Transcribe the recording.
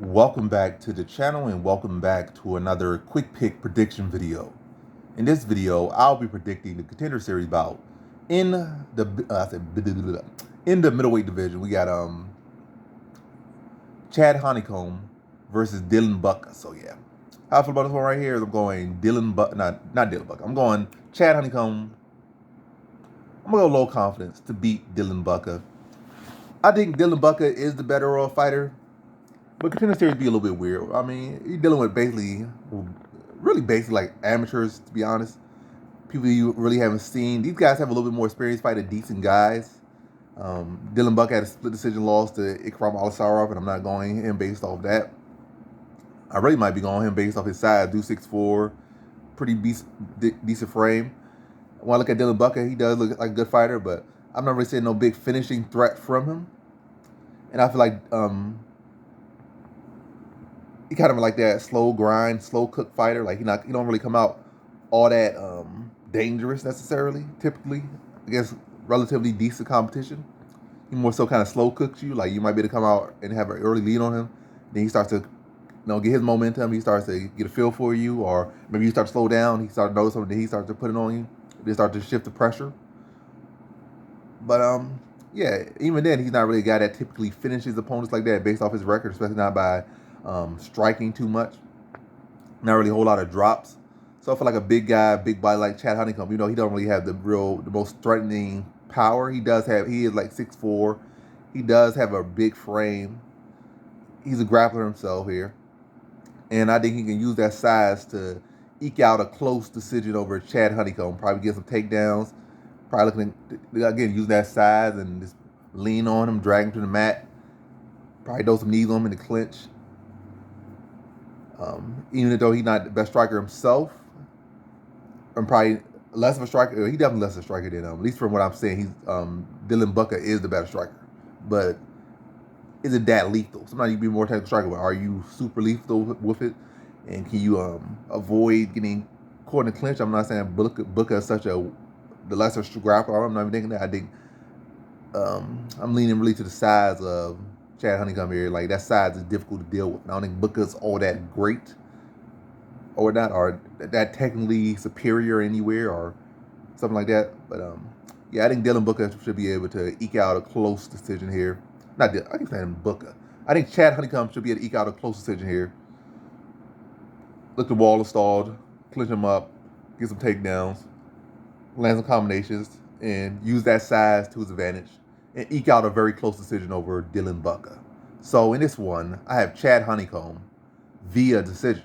Welcome back to the channel and welcome back to another quick pick prediction video. In this video, I'll be predicting the contender series bout in the middleweight division. We got Chad Hanekom versus Dylan Budka. So yeah, how I feel about this one right here is I'm going not Dylan Budka. I'm going Chad Hanekom. I'm gonna go low confidence to beat Dylan Budka. I think Dylan Budka is the better overall fighter. But contender series be a little bit weird. I mean, you're dealing with really basically like amateurs, to be honest. People you really haven't seen. These guys have a little bit more experience fighting decent guys. Dylan Budka had a split decision loss to Ikram Alisarov, and I'm not going him based off that. I really might be going him based off his size, 264, pretty decent frame. When I look at Dylan Budka, he does look like a good fighter, but I'm not really seeing no big finishing threat from him. And I feel like he kind of like that slow grind, slow cook fighter. Like he don't really come out all that dangerous necessarily. Typically against relatively decent competition, he more so kind of slow cooks you. Like you might be able to come out and have an early lead on him. Then he starts to, get his momentum. He starts to get a feel for you, or maybe you start to slow down. He starts to notice something. He starts to put it on you. They start to shift the pressure. But yeah, even then, he's not really a guy that typically finishes opponents like that based off his record, especially not by striking too much. Not really a whole lot of drops. So I feel like a big guy, big body like Chad Hanekom, he don't really have the most threatening power. He is like 6'4". He does have a big frame. He's a grappler himself here. And I think he can use that size to eke out a close decision over Chad Hanekom. Probably get some takedowns. Probably looking at, again, use that size and just lean on him, drag him to the mat. Probably throw some knees on him in the clinch. Even though he's not the best striker himself, and probably less of a striker. He definitely less of a striker than at least from what I'm saying. He's Dylan Budka is the better striker, but is it that lethal? Sometimes you can be more technical striker, but are you super lethal with it? And can you avoid getting caught in the clinch? I'm not saying Budka is the lesser grappler. I'm not even thinking that. I think I'm leaning really to the size of Chad Hanekom here. Like that size is difficult to deal with. I don't think Budka's all that great, or that technically superior anywhere, or something like that. But yeah, I think Dylan Budka should be able to eke out a close decision here. I keep saying Budka. I think Chad Hanekom should be able to eke out a close decision here. Look, the wall installed, clinch him up, get some takedowns, land some combinations, and use that size to his advantage, and eke out a very close decision over Dylan Budka. So in this one, I have Chad Hanekom via decision.